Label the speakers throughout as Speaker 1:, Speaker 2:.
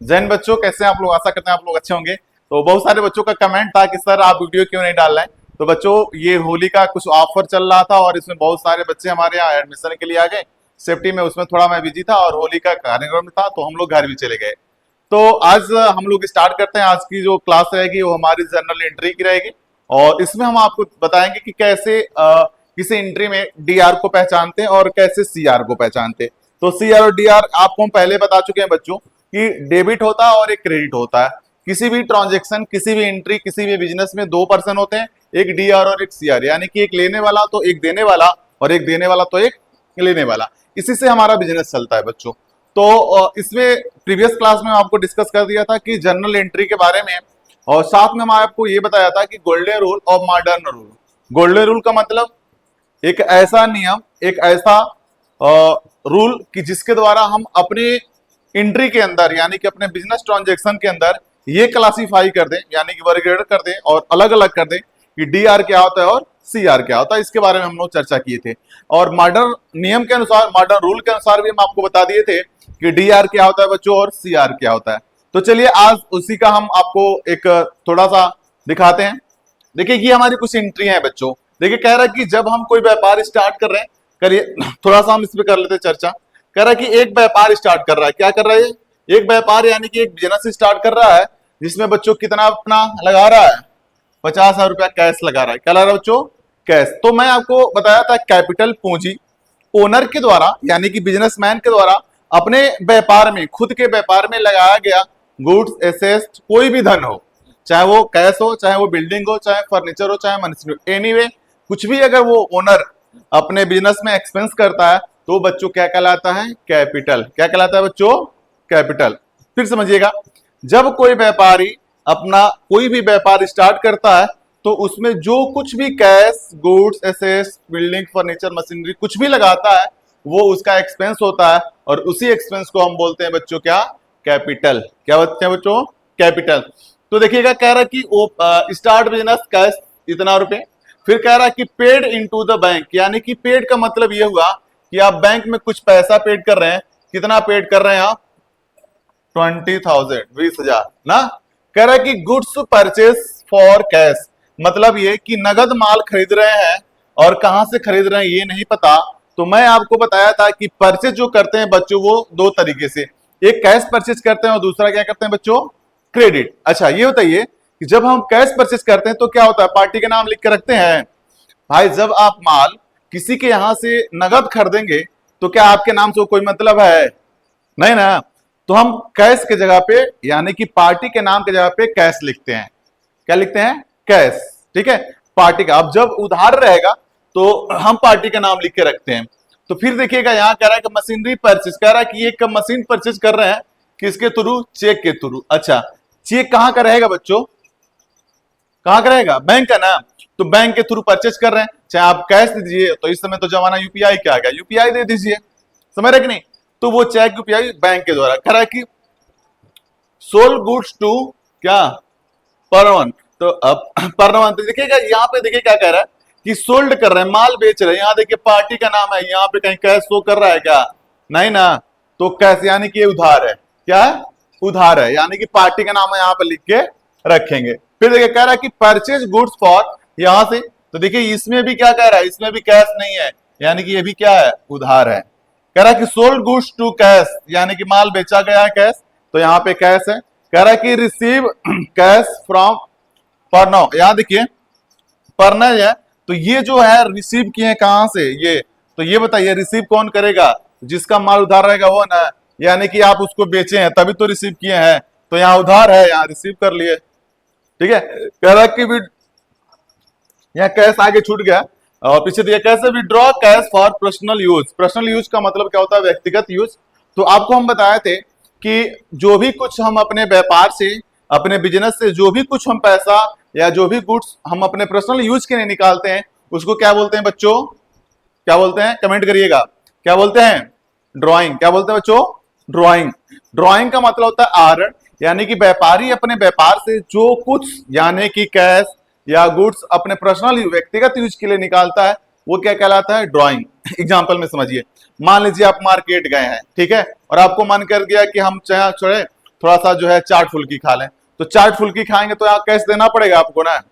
Speaker 1: जैन बच्चों, कैसे हैं आप लोग? आशा करते हैं आप लोग अच्छे होंगे। तो बहुत सारे बच्चों का कमेंट था कि सर आप वीडियो क्यों नहीं डाल रहे हैं। तो बच्चों, ये होली का कुछ ऑफर चल रहा था और इसमें बहुत सारे बच्चे हमारे यहाँ एडमिशन के लिए आ गए सेफ्टी में। उसमें थोड़ा मैं बिजी था और होली का कार्यक्रम था तो हम लोग घर भी चले गए। तो आज हम लोग स्टार्ट करते हैं। आज की जो क्लास रहेगी वो हमारी जनरल एंट्री की रहेगी और इसमें हम आपको बताएंगे कि कैसे किसी एंट्री में डीआर को पहचानते हैं और कैसे सीआर को पहचानते हैं। तो सीआर और डीआर आपको हम पहले बता चुके हैं बच्चों कि डेबिट होता है और एक क्रेडिट होता है। किसी भी ट्रांजेक्शन, किसी भी एंट्री, किसी भी बिजनेस में दो पर्सन होते हैं, एक डीआर और एक सीआर, यानी कि एक लेने वाला तो एक देने वाला और एक देने वाला तो एक लेने वाला। इसी से हमारा बिजनेस चलता है बच्चों। तो इसमें प्रीवियस क्लास में आपको डिस्कस कर दिया था कि जनरल एंट्री के बारे में और साथ में हम आपको ये बताया था कि गोल्डन रूल और मॉडर्न रूल। गोल्डन रूल का मतलब एक ऐसा नियम, एक ऐसा रूल कि जिसके द्वारा हम अपने एंट्री के अंदर यानी कि अपने बिजनेस ट्रांजैक्शन के अंदर ये क्लासिफाई कर दें, यानी कि वर्गीकरण कर दें और अलग अलग कर दें कि डीआर क्या होता है और सीआर क्या होता है। इसके बारे में हम लोग चर्चा किए थे और मॉडर्न नियम के अनुसार, मॉडर्न रूल के अनुसार भी हम आपको बता दिए थे कि डीआर क्या होता है बच्चों और सीआर क्या होता है। तो चलिए आज उसी का हम आपको एक थोड़ा सा दिखाते हैं। देखिए ये हमारी कुछ एंट्री है बच्चों। देखिए कह रहा है कि जब हम कोई व्यापार स्टार्ट कर रहे हैं, करिए थोड़ा सा हम इस पे कर लेते हैं चर्चा। कह रहा है कि एक व्यापार स्टार्ट कर रहा है। क्या कर रहा है? एक व्यापार यानी कि एक बिजनेस स्टार्ट कर रहा है जिसमें बच्चों कितना अपना लगा रहा है, 50,000 रुपया कैश लगा रहा है। क्या लगा रहा है बच्चों? कैश। तो मैं आपको बताया था कैपिटल पूंजी ओनर के द्वारा यानी कि बिजनेसमैन के द्वारा अपने व्यापार में, खुद के व्यापार में लगाया गया गुड्स, एसेट्स, कोई भी धन हो, चाहे वो कैश हो, चाहे वो बिल्डिंग हो, चाहे फर्नीचर हो, चाहे मशीनरी हो, एनीवे कुछ भी अगर वो ओनर अपने बिजनेस में एक्सपेंस करता है तो बच्चों क्या कहलाता है? कैपिटल। क्या कहलाता है बच्चों? कैपिटल। फिर समझिएगा, जब कोई व्यापारी अपना कोई भी व्यापार स्टार्ट करता है तो उसमें जो कुछ भी cash, goods, assets, building, furniture, machinery कुछ भी लगाता है वो उसका एक्सपेंस होता है और उसी एक्सपेंस को हम बोलते हैं बच्चों क्या? कैपिटल। क्या बोलते हैं बच्चों? कैपिटल। तो देखिएगा कह रहा है कि वो स्टार्ट बिजनेस कैश इतना रुपए। फिर कह रहा है कि पेड इनटू द बैंक, यानी कि पेड का मतलब ये हुआ कि आप बैंक में कुछ पैसा पेड कर रहे हैं। कितना पेड कर रहे हैं आप? 20,000, 20,000 ना। कह रहा है कि गुड्स परचेस फॉर कैश, मतलब ये कि नगद माल खरीद रहे हैं और कहां से खरीद रहे हैं ये नहीं पता। तो मैं आपको बताया था कि परचेज जो करते हैं बच्चों वो दो तरीके से, एक कैश परचेज करते हैं और दूसरा क्या करते हैं बच्चों? क्रेडिट। अच्छा ये बताइए कि जब हम कैश परचेज करते हैं तो क्या होता है? पार्टी के नाम लिख के रखते हैं। भाई जब आप माल किसी के यहां से नगद खरीदेंगे तो क्या आपके नाम से कोई मतलब है? नहीं ना। तो हम कैश के जगह पे यानी कि पार्टी के नाम के जगह पे कैश लिखते हैं। क्या लिखते हैं? कैश। ठीक है, पार्टी का। अब जब उधार रहेगा तो हम पार्टी का नाम लिख के रखते हैं। तो फिर देखिएगा यहां कह रहा है कि मशीनरी परचेज, कह रहा है कि ये मशीन परचेज कर रहे हैं किसके थ्रू? चेक के थ्रू। अच्छा, चेक कहां का रहेगा बच्चों? कहां का रहेगा? बैंक का ना। तो बैंक के थ्रू परचेज कर रहे हैं, चाहे आप कैश दीजिए, तो इस समय तो जमाना यूपीआई के आ गया, यूपीआई दे दीजिए, समझ रहे कि नहीं। तो वो चेक यूपीआई बैंक के द्वारा। कह रहा है कि सोल्ड गुड्स टू क्या? परवन। तो अब परवन, तो देखिएगा यहाँ पे देखिए क्या कह रहा है कि सोल्ड कर रहे हैं, माल बेच रहे हैं। यहाँ देखिए पार्टी का नाम है, यहाँ पे कहीं कैश शो कर रहा है क्या? नहीं ना। तो कैश यानी कि ये उधार है। क्या है? उधार है, यानी कि पार्टी का नाम है यहाँ पे लिख के रखेंगे। फिर देखिए कह रहा है कि परचेज गुड्स फॉर, यहां से तो देखिए इसमें भी क्या कह रहा है? इसमें भी कैश नहीं है, यानी कि ये भी क्या है? उधार है। कह रहा है कि सोल्ड गुड्स टू कैश, यानी कि माल बेचा गया है कैश, तो यहाँ पे कैश है। कह रहा है कि रिसीव कैश फ्रॉम परनव, यहां देखिए परनव है, तो ये जो है रिसीव किए हैं कहां से? ये तो ये बताइए रिसीव कौन करेगा? जिसका माल उधार रहेगा वो ना, यानी कि आप उसको बेचे हैं तभी तो रिसीव किए हैं, तो यहाँ उधार है, यहाँ रिसीव कर लिए। ठीक है, कह रहा है कि यहाँ कैश आगे छूट गया और पीछे दिया कैसे? Withdraw cash for personal use. Personal use का मतलब क्या होता है? व्यक्तिगत यूज। तो आपको हम बताए थे कि जो भी कुछ हम अपने व्यापार से, अपने बिजनेस से जो भी कुछ हम पैसा या जो भी गुड्स हम अपने पर्सनल यूज के लिए निकालते हैं उसको क्या बोलते हैं बच्चों? क्या बोलते हैं? कमेंट करिएगा। क्या बोलते हैं? ड्रॉइंग। क्या बोलते हैं बच्चों? ड्रॉइंग। ड्रॉइंग का मतलब होता है आहरण, यानी कि व्यापारी अपने व्यापार से जो कुछ यानी कि कैश या गुड्स अपने पर्सनल व्यक्तिगत यूज के लिए निकालता है वो क्या कहलाता है? ड्रॉइंग। एग्जाम्पल में समझिए, मान लीजिए आप मार्केट गए हैं, ठीक है, और आपको मन कर गया कि हम चढ़े थोड़ा सा जो है चाट फुल्की खा लें। तो चाट फुल्की खाएंगे तो यहाँ कैश देना पड़ेगा आपको ना।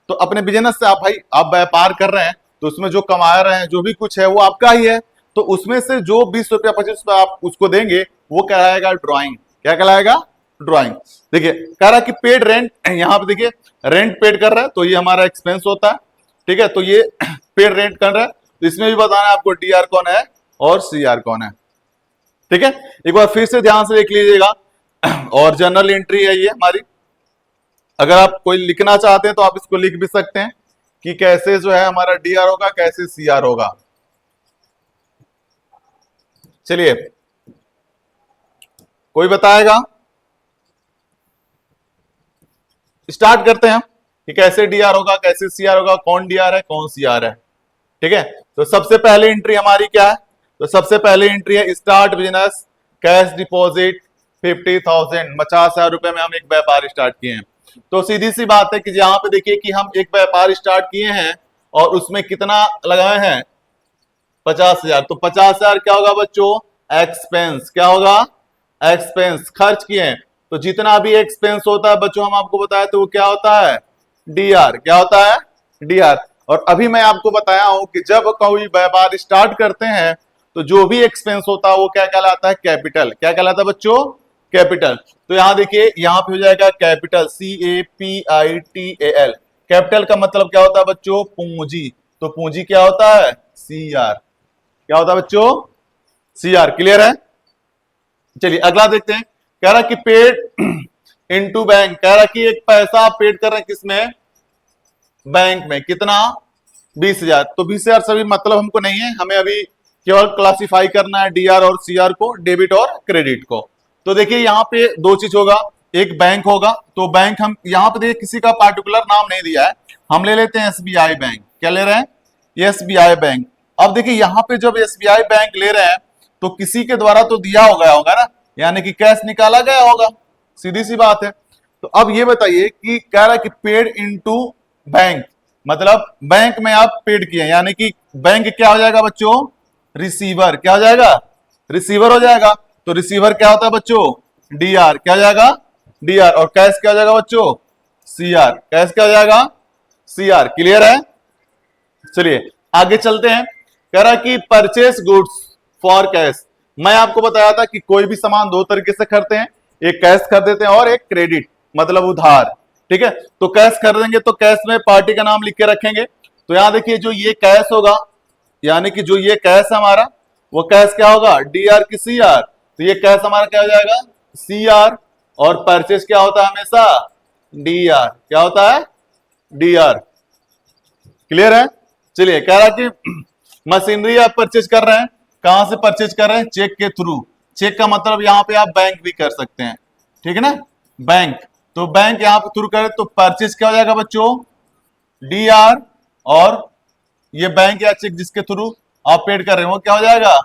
Speaker 1: तो अपने बिजनेस से आप भाई आप व्यापार कर रहे हैं तो उसमें जो कमा रहे हैं जो भी कुछ है वो आपका ही है। तो उसमें से जो 20 रुपया 25 रुपया आप उसको देंगे वो कहलाएगा ड्रॉइंग। क्या कहलाएगा? ड्रॉइंग। देखिए कह रहा कि पेड रेंट, यहाँ पे देखिए रेंट पेड कर रहा है तो ये हमारा एक्सपेंस होता है। ठीक है, तो ये पेड रेंट कर रहा है, तो इसमें भी बताना है आपको डीआर कौन है और सीआर कौन है। ठीक है, एक बार फिर से ध्यान से देख लीजिएगा। और जर्नल एंट्री है ये हमारी। अगर आप कोई लिखना चाहते हैं तो आप इसको लिख भी सकते हैं कि कैसे जो है हमारा डीआर होगा, कैसे सीआर होगा। चलिए कोई बताएगा? स्टार्ट करते हैं कि कैसे डीआर होगा, कैसे सीआर होगा, कौन डीआर है कौन सीआर है। ठीक है, तो सबसे पहले एंट्री हमारी क्या है? तो सबसे पहले एंट्री है स्टार्ट बिजनेस, कैश डिपॉजिट 50,000, 50,000 रुपए में हम एक व्यापार स्टार्ट किए हैं। तो सीधी सी बात है कि यहाँ पे देखिए कि हम एक व्यापार स्टार्ट किए हैं और उसमें कितना लगाए हैं? 50,000। तो 50,000 क्या होगा बच्चों? एक्सपेंस। क्या होगा? एक्सपेंस, खर्च किए हैं। तो जितना भी एक्सपेंस होता है बच्चों हम आपको बताया तो वो क्या होता है? डीआर। क्या होता है? डीआर। और अभी मैं आपको बताया हूं कि जब कोई व्यापार स्टार्ट करते हैं तो जो भी एक्सपेंस होता है वो क्या कहलाता है? कैपिटल। क्या कहलाता है बच्चों? कैपिटल। तो यहां देखिए यहां पे हो जाएगा कैपिटल, CAPITAL। कैपिटल का मतलब क्या होता है बच्चों? पूंजी। तो पूंजी क्या होता है? सीआर। क्या होता है बच्चों? सीआर। क्लियर है? चलिए अगला देखते हैं। कह रहा कि पेड इनटू बैंक, कह रहा कि एक पैसा आप पेड कर रहे हैं किसमें? बैंक में। कितना? 20,000। तो 20,000 सभी मतलब हमको नहीं है, हमें अभी केवल क्लासिफाई करना है डीआर और सीआर को, डेबिट और क्रेडिट को। तो देखिए यहाँ पे दो चीज होगा, एक बैंक होगा। तो बैंक हम यहाँ पे देखिए किसी का पार्टिकुलर नाम नहीं दिया है, हम ले लेते हैं एसबीआई बैंक। क्या ले रहे हैं? SBI bank. अब देखिए यहाँ पे जब एसबीआई बैंक ले रहे हैं तो किसी के द्वारा तो दिया होगा ना, यानी कि कैश निकाला गया होगा, सीधी सी बात है। तो अब ये बताइए कि कह रहा है कि पेड इनटू बैंक, मतलब बैंक में आप पेड किए, यानी कि बैंक क्या हो जाएगा बच्चों? रिसीवर। क्या हो जाएगा? रिसीवर हो जाएगा। तो रिसीवर क्या होता है बच्चों? डीआर। क्या हो जाएगा? डीआर। और कैश क्या हो जाएगा बच्चों? सीआर। कैश क्या हो जाएगा? सीआर। क्लियर है? चलिए आगे चलते हैं। कह रहा कि परचेस गुड्स फॉर कैश। मैं आपको बताया था कि कोई भी सामान दो तरीके से खरीदते हैं, एक कैश खरीदते हैं और एक क्रेडिट मतलब उधार। ठीक है, तो कैश खरीदेंगे तो कैश में पार्टी का नाम लिख के रखेंगे। तो यहां देखिए जो ये कैश होगा, यानी कि जो ये कैश है हमारा, वो कैश क्या होगा? डीआर की सीआर। तो ये कैश हमारा क्या हो जाएगा? सीआर। और परचेस क्या होता है हमेशा? डीआर। क्या होता है? डीआर। क्लियर है? चलिए कह रहा कि मशीनरी आप परचेज कर रहे हैं, कहां से परचेज कर रहे हैं? चेक के थ्रू। चेक का मतलब यहां पे आप बैंक भी कर सकते हैं। ठीक है ना, बैंक। तो बैंक यहां पे थ्रू करें तो परचेज क्या हो जाएगा बच्चों? डीआर। और ये बैंक या चेक जिसके थ्रू आप पेड कर रहे हो वो क्या हो जाएगा?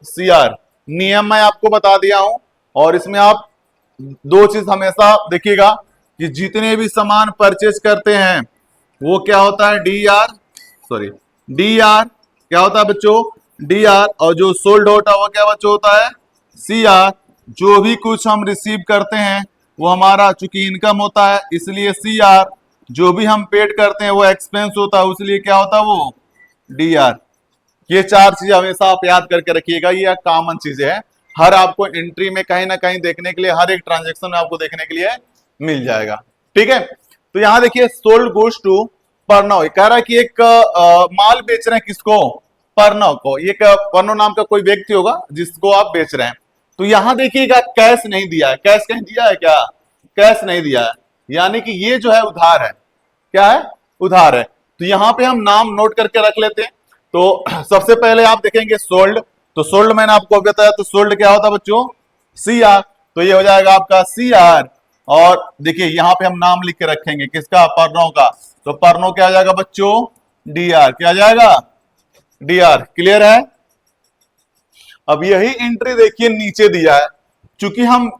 Speaker 1: सीआर। नियम मैं आपको बता दिया हूं, और इसमें आप दो चीज हमेशा देखिएगा कि जितने भी सामान परचेज करते हैं वो क्या होता है? DR, sorry DR. क्या होता है बच्चों? डीआर। और जो सोल्ड होता है वो क्या बच्चों होता है? सीआर। जो भी कुछ हम रिसीव करते हैं वो हमारा चूंकि इनकम होता है इसलिए सीआर। जो भी हम पेड करते हैं वो एक्सपेंस होता है इसलिए क्या होता है? वो डीआर। ये चार चीजें हमेशा आप याद करके रखिएगा, ये कॉमन चीजें हैं, हर आपको एंट्री में कहीं ना कहीं देखने के लिए, हर एक ट्रांजेक्शन में आपको देखने के लिए मिल जाएगा। ठीक है, तो यहां देखिए सोल्ड गुड्स टू परनव, कह रहा है कि एक माल बेच रहे हैं किसको? परनव को। ये परनव नाम का कोई व्यक्ति होगा जिसको आप बेच रहे हैं। तो यहां देखिएगा कैश नहीं दिया है। कैश कहीं दिया है क्या? कैश नहीं दिया है, यानी कि ये जो है उधार है। क्या है? उधार है। तो यहां पे हम नाम नोट करके रख लेते हैं। तो सबसे पहले आप देखेंगे सोल्ड। तो सोल्ड मैंने आपको बताया, तो सोल्ड क्या होता है बच्चों? सीआर। तो ये हो जाएगा आपका सीआर। और देखिए यहां पे हम नाम लिख के रखेंगे किसका? परनव का। तो परनव क्या आ जाएगा बच्चों? डीआर। क्या आ जाएगा? डीआर। क्लियर है? अब यही एंट्री देखिए नीचे दिया है, चूंकि हम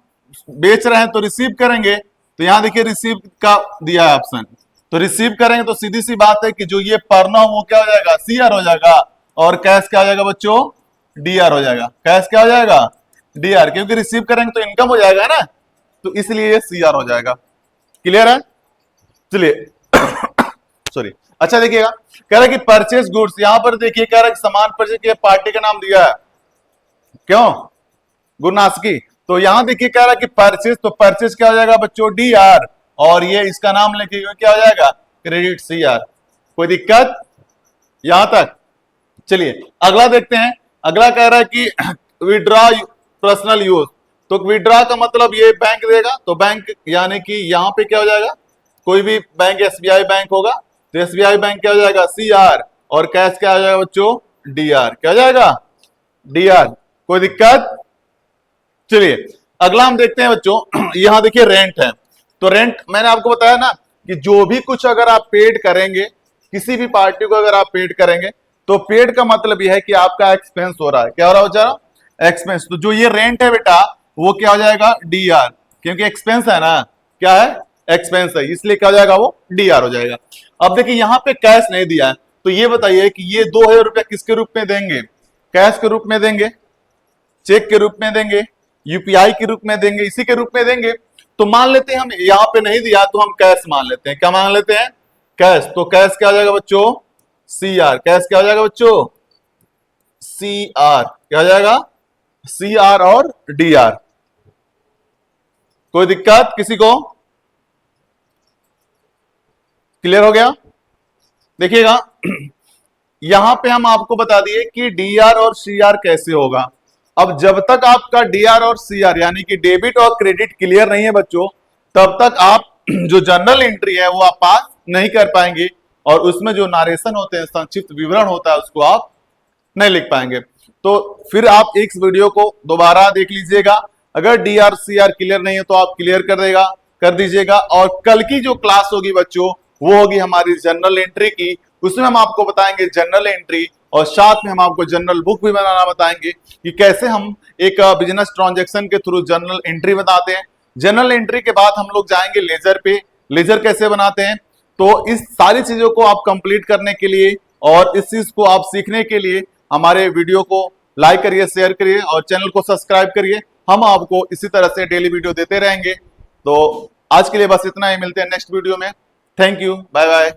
Speaker 1: बेच रहे हैं तो रिसीव करेंगे, तो यहां देखिए रिसीव का दिया है ऑप्शन। तो रिसीव करेंगे तो सीधी सी बात है कि जो ये परनव वो क्या हो जाएगा? सीआर हो जाएगा। और कैश क्या हो जाएगा बच्चों? डीआर हो जाएगा। कैश क्या हो जाएगा? डीआर, क्योंकि रिसीव करेंगे तो इनकम हो जाएगा ना। तो इसलिए ये सी आर हो जाएगा। क्लियर है? चलिए सॉरी। अच्छा देखिएगा, कह रहा है कि परचेस गुड्स, यहां पर देखिए कह रहा है कि सामान परचेस किया, पार्टी का नाम दिया है, क्यों? गुरनासकी। तो यहां देखिए कह रहा है कि परचेस, तो परचेस क्या हो जाएगा बच्चों? डी आर, और ये इसका नाम लेके क्या हो जाएगा? Credit C R. कोई दिक्कत यहां तक? चलिए अगला देखते हैं। अगला कह रहा है कि विड्रॉ पर्सनल यूज, तो विड्रॉ का मतलब ये बैंक देगा, तो बैंक यानी कि यहां पे क्या हो जाएगा? कोई भी बैंक, एसबीआई बैंक होगा तो एसबीआई बैंक क्या हो जाएगा? सी आर, और कैश क्या हो जाएगा बच्चों? D R. क्या हो जाएगा? D R. कोई दिक्कत? चलिए अगला हम देखते हैं बच्चों। यहां देखिए रेंट है, तो रेंट मैंने आपको बताया ना कि जो भी कुछ अगर आप पेड करेंगे, किसी भी पार्टी को अगर आप पेड करेंगे, तो पेड का मतलब यह है कि आपका एक्सपेंस हो रहा है। क्या हो रहा है बेचारा? एक्सपेंस। तो जो ये रेंट है बेटा, वो क्या हो जाएगा? डी आर, क्योंकि एक्सपेंस है ना। क्या है? एक्सपेंस है, इसलिए क्या हो जाएगा? वो डी आर हो जाएगा। अब देखिए यहां पे कैश नहीं दिया है, तो ये बताइए कि ये 2000 रुपया किसके रूप में देंगे? कैश के रूप में देंगे, चेक के रूप में देंगे, यूपीआई के रूप में देंगे, इसी के रूप में देंगे। तो मान लेते हैं हम यहां पे नहीं दिया तो हम कैश मान लेते हैं। क्या मान लेते हैं? कैश। तो कैश क्या हो जाएगा बच्चों? C are. कैश क्या हो जाएगा बच्चों? C R. क्या हो जाएगा? सी आर और डी आर। कोई दिक्कत किसी को? क्लियर हो गया? देखिएगा यहां पे हम आपको बता दिए कि डी आर और सी आर कैसे होगा। अब जब तक आपका डी आर और सी आर यानी कि डेबिट और क्रेडिट क्लियर नहीं है बच्चों, तब तक आप जो जर्नल एंट्री है वो आप पास नहीं कर पाएंगे, और उसमें जो नारेशन होते हैं, संक्षिप्त विवरण होता है, उसको आप नहीं लिख पाएंगे। तो फिर आप इस वीडियो को दोबारा देख लीजिएगा। अगर D R C R clear नहीं है तो आप क्लियर कर दीजिएगा। और कल की जो क्लास होगी बच्चों, वो होगी हमारी जनरल एंट्री की। उसमें हम आपको बताएंगे जनरल एंट्री, और साथ में हम आपको जनरल बुक भी बनाना बताएंगे कि कैसे हम एक बिजनेस ट्रांजैक्शन के थ्रू जनरल एंट्री बनाते हैं। जनरल एंट्री के बाद हम लोग जाएंगे लेजर पे, लेजर कैसे बनाते हैं। तो इस सारी चीजों को आप कंप्लीट करने के लिए और इस चीज को आप सीखने के लिए हमारे वीडियो को लाइक करिए, शेयर करिए और चैनल को सब्सक्राइब करिए। हम आपको इसी तरह से डेली वीडियो देते रहेंगे। तो आज के लिए बस इतना ही, मिलते हैं नेक्स्ट वीडियो में। Thank you, bye bye.